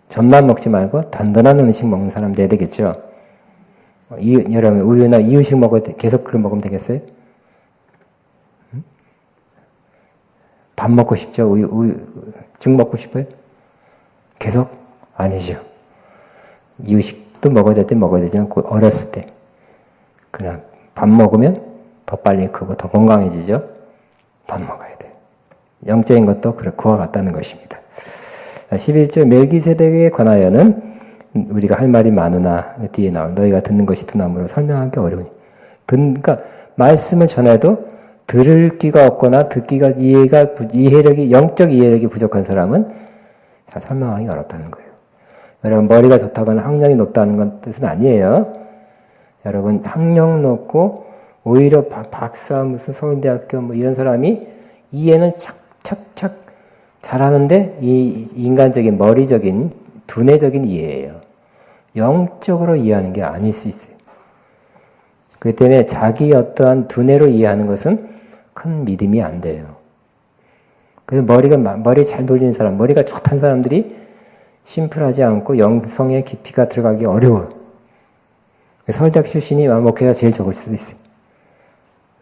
젖만 먹지 말고 단단한 음식 먹는 사람 돼야 되겠죠. 여러분 우유나 이유식 먹어도 계속 그걸 먹으면 되겠어요? 밥 먹고 싶죠? 죽 먹고 싶어요? 계속? 아니죠. 이유식도 먹어야 될 때 먹어야 되지만 어렸을 때. 그냥 밥 먹으면 더 빨리 크고 더 건강해지죠? 밥 먹어야 돼요. 영적인 것도 그와 같다는 것입니다. 11절 멜기세덱에 관하여는 우리가 할 말이 많으나 뒤에 나온 너희가 듣는 것이 두나무로 설명하기 어려우니. 그러니까 말씀을 전해도 들을 귀가 없거나 듣기가 이해력이 영적 이해력이 부족한 사람은 잘 설명하기 어렵다는 거예요. 여러분 머리가 좋다거나 학력이 높다는 건 뜻은 아니에요. 여러분 학력 높고 오히려 박사 무슨 서울대학교 뭐 이런 사람이 이해는 착착착 잘하는데 이 인간적인 머리적인 두뇌적인 이해예요. 영적으로 이해하는 게 아닐 수 있어요. 그렇기 때문에 자기 어떠한 두뇌로 이해하는 것은 큰 믿음이 안 돼요. 그래서 머리 잘 돌리는 사람, 머리가 좋다는 사람들이 심플하지 않고 영성의 깊이가 들어가기 어려워요. 서울대학 출신이 목회가 제일 적을 수도 있어요.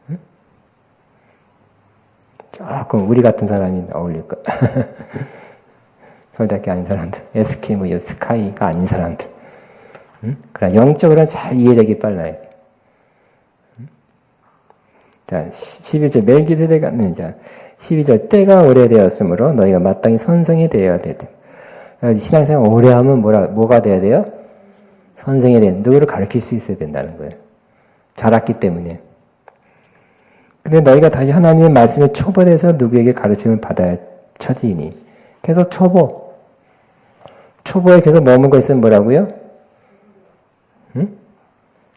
응? 조금 우리 같은 사람이 어울릴까? 서울대학교 아닌 사람들, SK 뭐 스카이가 아닌 사람들. 응? 그러나 영적으로는 잘 이해력이 빨라요. 자, 11절 멜기세덱은 자, 12절 때가 오래되었으므로 너희가 마땅히 선생이 되어야 되대. 신앙생활 오래 하면 뭐가 돼야 돼요? 선생이 돼. 누구를 가르칠 수 있어야 된다는 거예요. 자랐기 때문에. 근데 너희가 다시 하나님의 말씀에 초보돼서 누구에게 가르침을 받아야 처지이니. 계속 초보에 계속 머물고 있으면 뭐라고요? 응?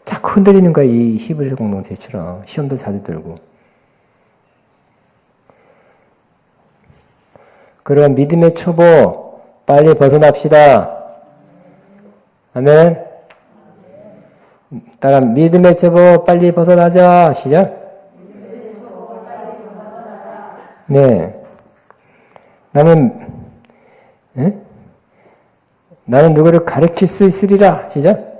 자꾸 흔들리는 거야, 이 히브리서 공동체처럼. 시험도 자주 들고. 그런 믿음의 초보, 빨리 벗어납시다. 아멘. 따라 믿음의 초보, 빨리 벗어나자. 시작. 네. 나는 누구를 가르칠 수 있으리라. 시작.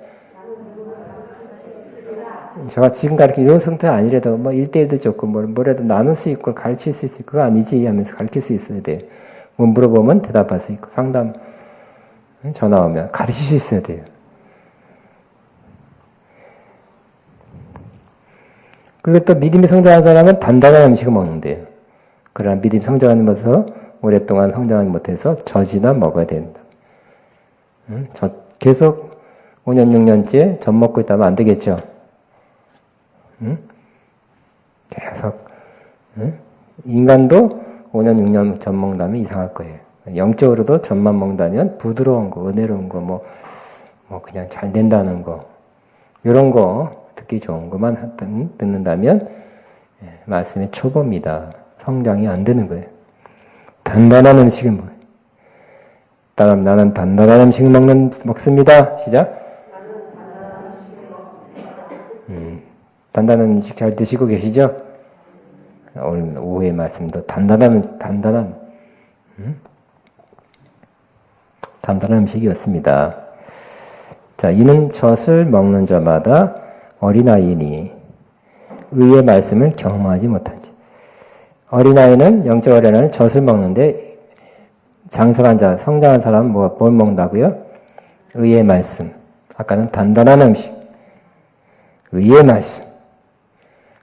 제가 지금 가르치는 이런 상태 아니라도 뭐 1대1도 좋고 뭐라도 나눌 수 있고 가르칠 수 있을 그거 아니지 하면서 가르칠 수 있어야 돼요. 뭐 물어보면 대답할 수 있고 상담 전화 오면 가르칠 수 있어야 돼요. 그리고 또 믿음이 성장한 사람은 단단한 음식을 먹는데요. 그러나 믿음이 성장하면서 오랫동안 성장하지 못해서 젖이나 먹어야 된다. 계속 5년, 6년째 젖 먹고 있다면 안 되겠죠. 계속 인간도 5년, 6년 젖 먹는다면 이상할 거예요. 영적으로도 젖만 먹는다면 부드러운 거, 은혜로운 거, 뭐 그냥 잘 된다는 거 이런 거 듣기 좋은 것만 듣는다면 말씀의 초보입니다. 성장이 안 되는 거예요. 단단한 음식은 뭐예요? 따라하면 나는 단단한 음식 먹습니다. 시작. 단단한 음식 잘 드시고 계시죠? 오늘 오후의 말씀도 단단한 음식이었습니다. 자, 이는 젖을 먹는 자마다 어린아이니 의의 말씀을 경험하지 못한지. 어린아이는 영적 어린아이는 젖을 먹는데 장성한 자, 성장한 사람은 뭘 먹는다고요? 의의 말씀. 아까는 단단한 음식. 의의 말씀.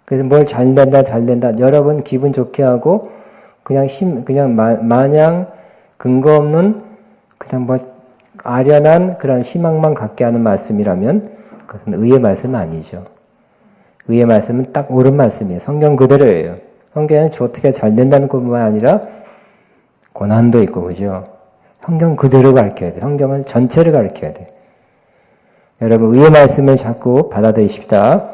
그래서 뭘 잘 된다. 여러분 기분 좋게 하고 그냥 마냥 근거 없는 그냥 뭐 아련한 그런 희망만 갖게 하는 말씀이라면 그것은 의의 말씀은 아니죠. 의의 말씀은 딱 옳은 말씀이에요. 성경 그대로예요. 성경은 어떻게 잘 된다는 것뿐만 아니라 고난도 있고, 그죠? 성경 그대로 가르쳐야 돼. 성경은 전체를 가르쳐야 돼. 여러분, 의의 말씀을 자꾸 받아들이십시다.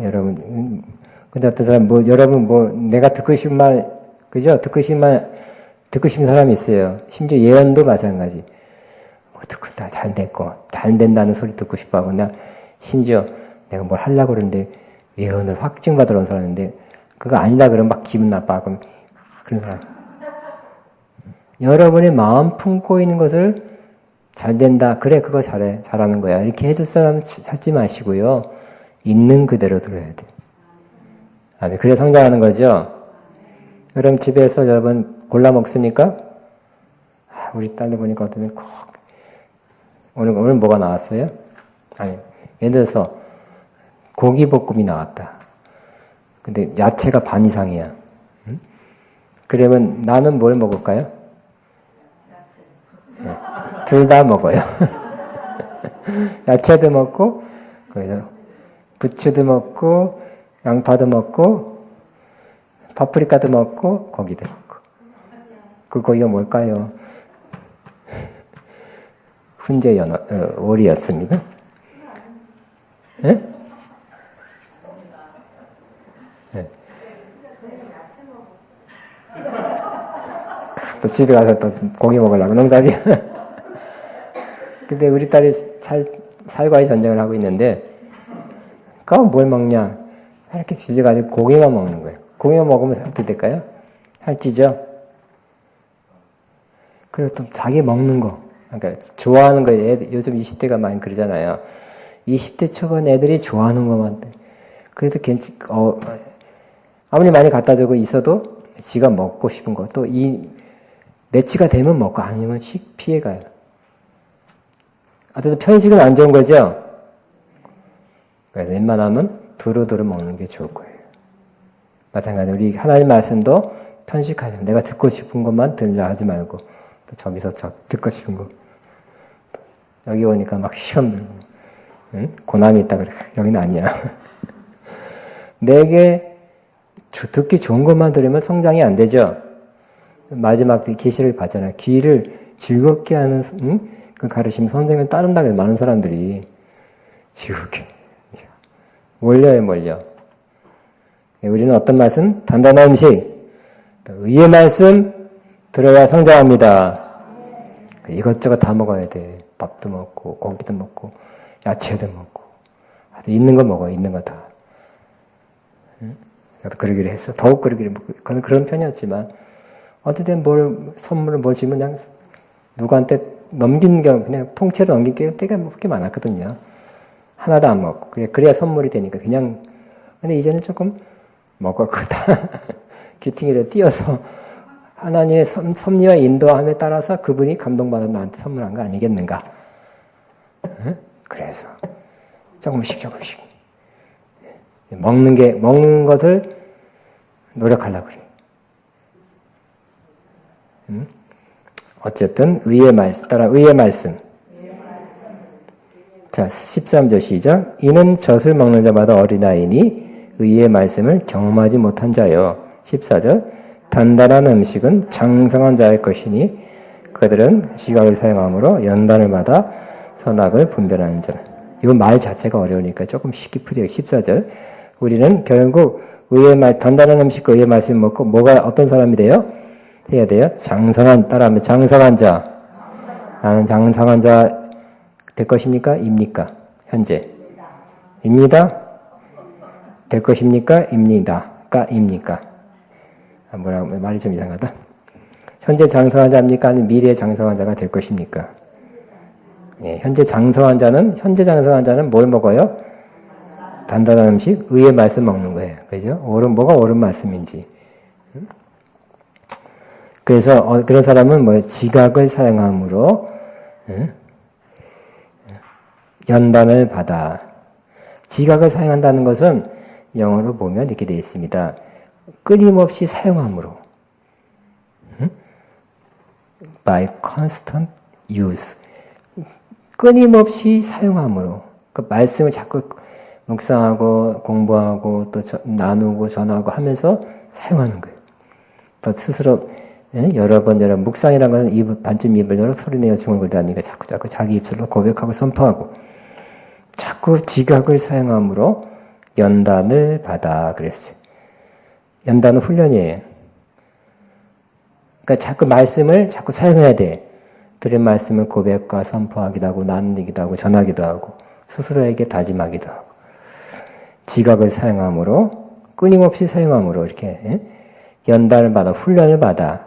여러분, 근데 어떤 사람, 여러분, 내가 듣고 싶은 말, 그죠? 듣고 싶은 사람이 있어요. 심지어 예언도 마찬가지. 듣고 다 잘 됐고, 잘 된다는 소리 듣고 싶어 하고, 심지어 내가 뭘 하려고 그러는데, 예언을 확증받으러 온 사람인데, 그거 아니다 그러면 막 기분 나빠하고, 그런 사람. 여러분의 마음 품고 있는 것을 잘 된다. 그래, 그거 잘하는 거야. 이렇게 해줄 사람 찾지 마시고요. 있는 그대로 들어야 돼. 아멘. 그래 성장하는 거죠. 여러분 집에서 여러분 골라 먹습니까? 우리 딸들 보니까 어떠면 꼭 오늘 뭐가 나왔어요? 아니, 예를 들어서 고기볶음이 나왔다. 근데 야채가 반 이상이야. 응? 그러면 나는 뭘 먹을까요? 네, 둘 다 먹어요. 야채도 먹고, 거기서 부추도 먹고, 양파도 먹고, 파프리카도 먹고, 고기도 먹고. 그 고기가 뭘까요? 훈제 오리였습니다. 네? 네. 또 집에 가서 또 고기 먹으려고 농담이야. 근데 우리 딸이 살과의 전쟁을 하고 있는데, 뭘 먹냐? 이렇게 뒤져가지고 고기만 먹는 거예요. 고기만 먹으면 어떻게 될까요? 살찌죠? 그리고 또 자기 먹는 거, 그러니까 좋아하는 거, 요즘 20대가 많이 그러잖아요. 20대 초반 애들이 좋아하는 것만, 그래도 아무리 많이 갖다 주고 있어도 지가 먹고 싶은 거, 또 매치가 되면 먹고 아니면 피해가요. 어쨌든 편식은 안 좋은 거죠? 그래서 웬만하면 두루두루 먹는 게 좋을 거예요. 마찬가지로 우리 하나님 말씀도 편식하죠. 내가 듣고 싶은 것만 들으려 하지 말고 또 저기서 듣고 싶은 거 여기 오니까 막 시험 들고 응? 고난이 있다 그래. 여기는 아니야. 내게 듣기 좋은 것만 들으면 성장이 안 되죠. 마지막 계시를 봤잖아요. 귀를 즐겁게 하는 그 가르침 선생을 따른다고 해서 많은 사람들이 즐겁게 몰려. 우리는 어떤 말씀? 단단한 음식, 의의 말씀 들어야 성장합니다. 이것저것 다 먹어야 돼. 밥도 먹고 고기도 먹고 야채도 먹고 있는 거 먹어. 있는 거 다. 나도 그러기로 했어. 더욱 그러기로 그건 그런 편이었지만 어쨌든 선물을 뭘 주면 그냥 누구한테 넘기는 경우 그냥 통째로 넘긴 게 되게 많았거든요. 하나도 안 먹고 그래야 선물이 되니까 그냥. 근데 이제는 조금 먹었거든. 귀퉁이를 띄어서 하나님의 섭리와 인도함에 따라서 그분이 감동받아 나한테 선물한 거 아니겠는가. 응? 그래서 조금씩 먹는 것을 노력하려고 그래. 응? 어쨌든 의의 말씀 따라 의의 말씀. 자, 13절 시작. 이는 젖을 먹는 자마다 어린아이니 의의 말씀을 경험하지 못한 자요. 14절. 단단한 음식은 장성한 자의 것이니 그들은 시각을 사용함으로 연단을 받아 선악을 분별하는 자. 이거 말 자체가 어려우니까 조금 쉽게 풀이해요. 14절. 우리는 결국 단단한 음식과 의의 말씀 먹고 어떤 사람이 돼요? 해야 돼요? 따라하면 장성한 자. 나는 장성한 자 될 것입니까? 입니까? 현재. 입니다? 될 것입니까? 입니다. 입니까? 뭐라고, 말이 좀 이상하다. 현재 장성한 자입니까? 아니면 미래의 장성한 자가 될 것입니까? 예, 현재 장성한 자는 뭘 먹어요? 단단한 음식, 의의 말씀 먹는 거예요. 그죠? 뭐가 옳은 말씀인지. 그래서, 그런 사람은 지각을 사용함으로, 연단을 받아. 지각을 사용한다는 것은 영어로 보면 이렇게 되어 있습니다. 끊임없이 사용함으로. by constant use. 끊임없이 사용함으로. 그 말씀을 자꾸 묵상하고 공부하고 또 나누고 전하고 하면서 사용하는 거예요. 또 스스로 여러 번 묵상이라는 것은 반쯤 입을 열어 소리내어 중얼거리다니까 자꾸 자기 입술로 고백하고 선포하고 자꾸 지각을 사용함으로 연단을 받아 그랬어요. 연단은 훈련이에요. 그러니까 자꾸 말씀을 자꾸 사용해야 돼. 들은 말씀을 고백과 선포하기도 하고 나누기도 하고 전하기도 하고 스스로에게 다짐하기도 하고 지각을 사용함으로 끊임없이 사용함으로 이렇게 연단을 받아 훈련을 받아.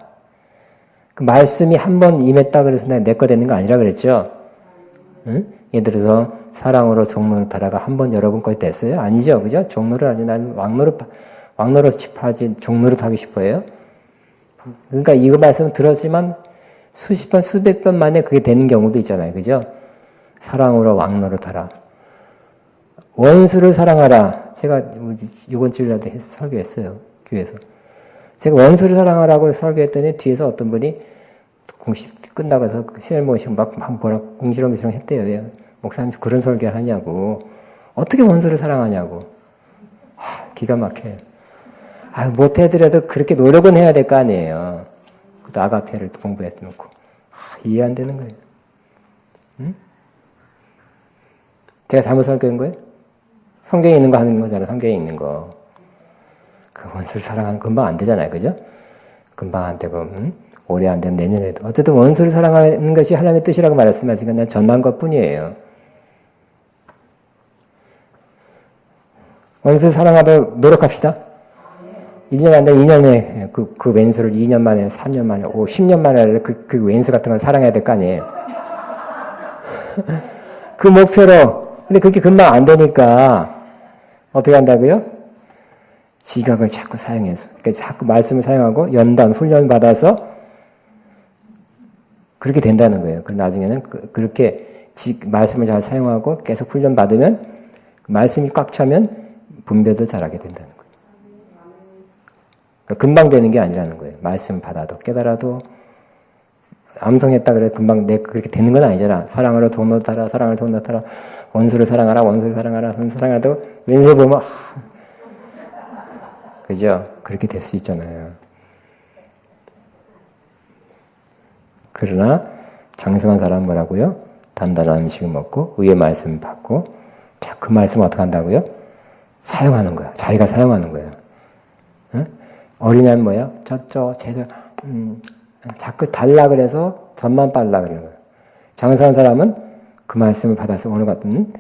그 말씀이 한 번 임했다 그래서 내 거 되는 거 아니라 그랬죠. 응? 예를 들어서 사랑으로 종로를 타다가 한 번 여러분 거에 됐어요? 아니죠, 그죠? 종로를 아니 난 왕로로 짚하지 종로를 타고 싶어요. 그러니까 이거 말씀 들었지만 수십 번, 수백 번 만에 그게 되는 경우도 있잖아요, 그죠? 사랑으로 왕로를 타라. 원수를 사랑하라. 제가 이번 주일날도 설교했어요, 교회에서. 제가 원수를 사랑하라고 설교했더니 뒤에서 어떤 분이 끝나고 서 신을 모시고 막 뭐라 궁시렁궁시렁 했대요. 왜 목사님 그런 설교를 하냐고. 어떻게 원수를 사랑하냐고. 기가 막혀요. 못해드려도 그렇게 노력은 해야 될 거 아니에요. 그것도 아가페를 공부해놓고. 이해 안 되는 거예요. 응? 제가 잘못 설교한 거예요? 성경에 있는 거 하는 거잖아요. 성경에 있는 거. 그 원수를 사랑하는 금방 안 되잖아요. 그죠? 금방 안 되고, 올해 안 되면 내년에도. 어쨌든 원수를 사랑하는 것이 하나님의 뜻이라고 말했으면 그냥 전한 것 뿐이에요. 원수를 사랑하도록 노력합시다. 1년 안 되면 2년에 그 왼수를 2년 만에, 3년 만에, 10년 만에 그 왼수 같은 걸 사랑해야 될 거 아니에요. 그 목표로. 근데 그게 금방 안 되니까 어떻게 한다고요? 지각을 자꾸 사용해서. 그러니까 자꾸 말씀을 사용하고 연단, 훈련 받아서 그렇게 된다는 거예요. 그 나중에는 그렇게 말씀을 잘 사용하고 계속 훈련 받으면 말씀이 꽉 차면 분별도 잘하게 된다는 거예요. 그러니까 금방 되는 게 아니라는 거예요. 말씀 받아도 깨달아도 암송했다 그래 금방 그렇게 되는 건 아니잖아. 사랑으로 돈을 타라, 사랑을 돈을 타라, 원수를 사랑하라, 원수를 사랑하라, 원수를 사랑하도 왼수 보면 그죠? 그렇게 될 수 있잖아요. 그러나 장성한 사람은 뭐라고요? 단단한 음식을 먹고 의의 말씀을 받고 자, 그 말씀을 어떻게 한다고요? 사용하는 거야. 자기가 사용하는 거예요. 응? 어린애는 뭐야? 자꾸 달라 그래서 전만 빨라 그러는 거예요. 장성한 사람은 그 말씀을 받아서 오늘 같은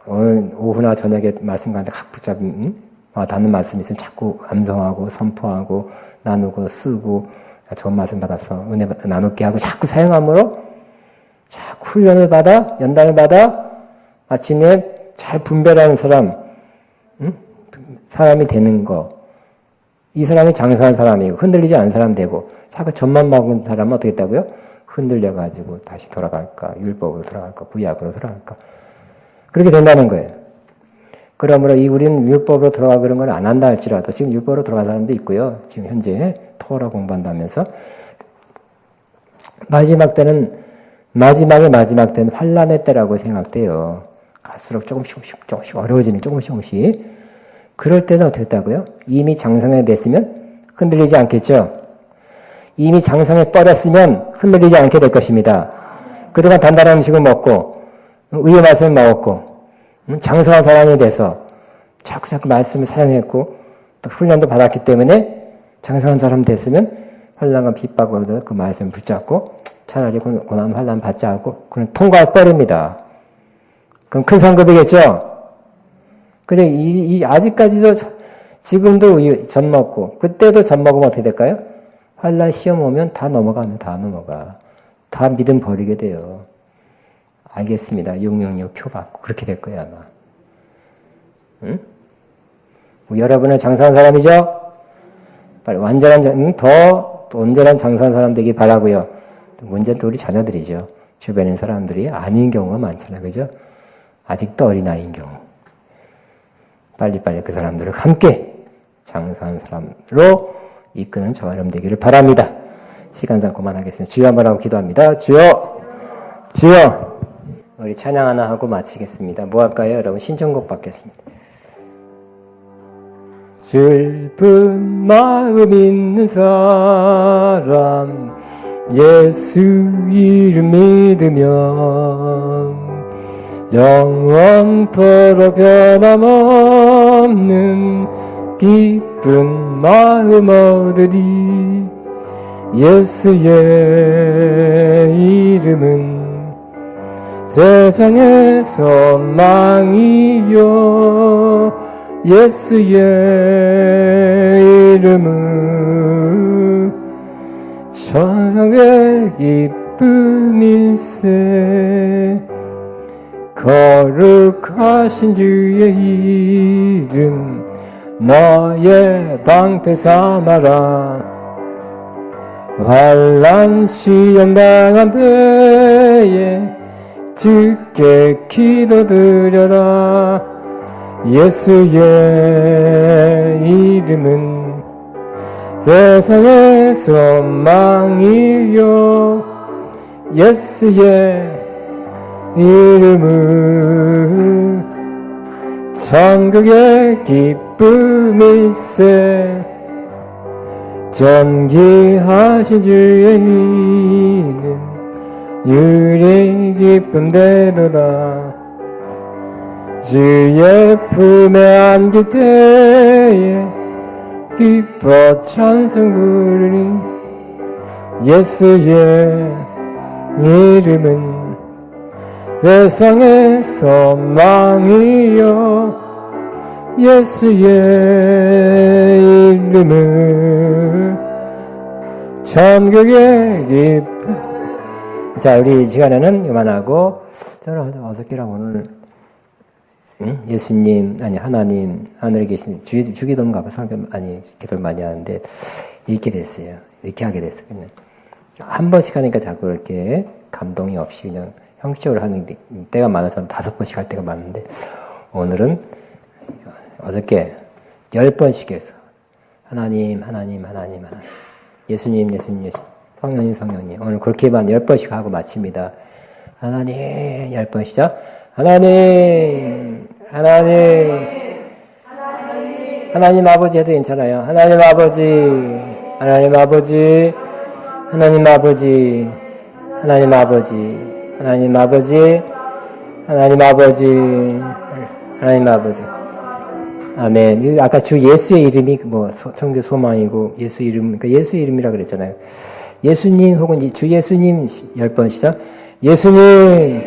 오후나 저녁에 말씀 가는데 각 붙잡은 닿는 말씀이 있으면 자꾸 암송하고 선포하고 나누고 쓰고 좋은 말씀 받아서 은혜 나누게 하고 자꾸 사용함으로 자꾸 훈련을 받아 연단을 받아 마침내 잘 분별하는 사람이 되는 거. 이 사람이 장성한 사람이고 흔들리지 않은 사람 되고 자꾸 젖만 먹은 사람은 어떻게 했다고요? 흔들려가지고 다시 돌아갈까? 율법으로 돌아갈까? 구약으로 돌아갈까? 그렇게 된다는 거예요. 그러므로 우리는 율법으로 들어가 그런 걸 안 한다 할지라도 지금 율법으로 들어간 사람도 있고요. 지금 현재 토라 공부한다면서 마지막 때는 마지막 때는 환란의 때라고 생각돼요. 갈수록 조금씩 어려워지는 조금씩. 그럴 때는 어떻게 했다고요? 이미 장성해 됐으면 흔들리지 않겠죠. 이미 장성해 버렸으면 흔들리지 않게 될 것입니다. 그동안 단단한 음식을 먹고 의의 말씀을 먹었고 장성한 사람이 돼서 자꾸 말씀을 사용했고 또 훈련도 받았기 때문에 장성한 사람 됐으면 환난과 핍박으로도 그 말씀을 붙잡고 차라리 고난 환난 받지 않고 그냥 통과해버립니다. 그럼 큰 상급이겠죠? 근데 아직까지도 지금도 젖 먹고 그때도 젖 먹으면 어떻게 될까요? 환난 시험 오면 다 넘어갑니다. 다 넘어가. 다 믿음 버리게 돼요. 알겠습니다. 666 표 받고 그렇게 될 거예요 아마. 응? 여러분은 장사한 사람이죠? 빨리 더 온전한 장사한 사람 되기 바라고요. 문제는 또 우리 자녀들이죠. 주변에 사람들이 아닌 경우가 많잖아요. 그죠? 아직도 어린아이인 경우. 빨리빨리 그 사람들을 함께 장사한 사람으로 이끄는 저와 여러분 되기를 바랍니다. 시간상 그만하겠습니다. 주여 한번 하고 기도합니다. 주여! 주여! 우리 찬양 하나 하고 마치겠습니다. 뭐 할까요? 여러분 신청곡 받겠습니다. 슬픈 마음 있는 사람 예수 이름 믿으면 영원토록 변함없는 기쁜 마음 얻으리. 예수의 이름은 세상의 소망이요 예수의 이름은 천국의 기쁨일세. 거룩하신 주의 이름 너의 방패 삼아라. 환난 시험 당한 때에 주께 기도드려라. 예수의 이름은 세상의 소망이요 예수의 이름은 천국의 기쁨일세. 존귀하신 주의 이름 유리 기쁨되도다. 주의 품에 안길 때에 기뻐 찬송 부르니. 예수의 이름은 세상의 소망이요 예수의 이름은 천국의 기쁨. 자, 우리 시간에는 그만하고 저는 어저께랑 오늘 예수님 아니 하나님 하늘에 계신 주기도문 갖고 기도를 많이 하는데 읽게 됐어요. 이렇게 하게 됐어요. 그냥 한 번씩 하니까 자꾸 이렇게 감동이 없이 그냥 형식적으로 하는 때가 많아서 5번씩 할 때가 많은데 오늘은 어저께 10번씩 해서 하나님 예수님 성령님 오늘 그렇게만 10번씩 하고 마칩니다. 하나님 10번씩이죠. 하나님 아버지 해도 괜찮아요. 하나님 아버지 아멘. 아까 주 예수의 이름이 천국의 소망이고 예수 이름, 그러니까 예수 이름이라 그랬잖아요. 예수님 혹은 주 예수님 10번 시작. 예수님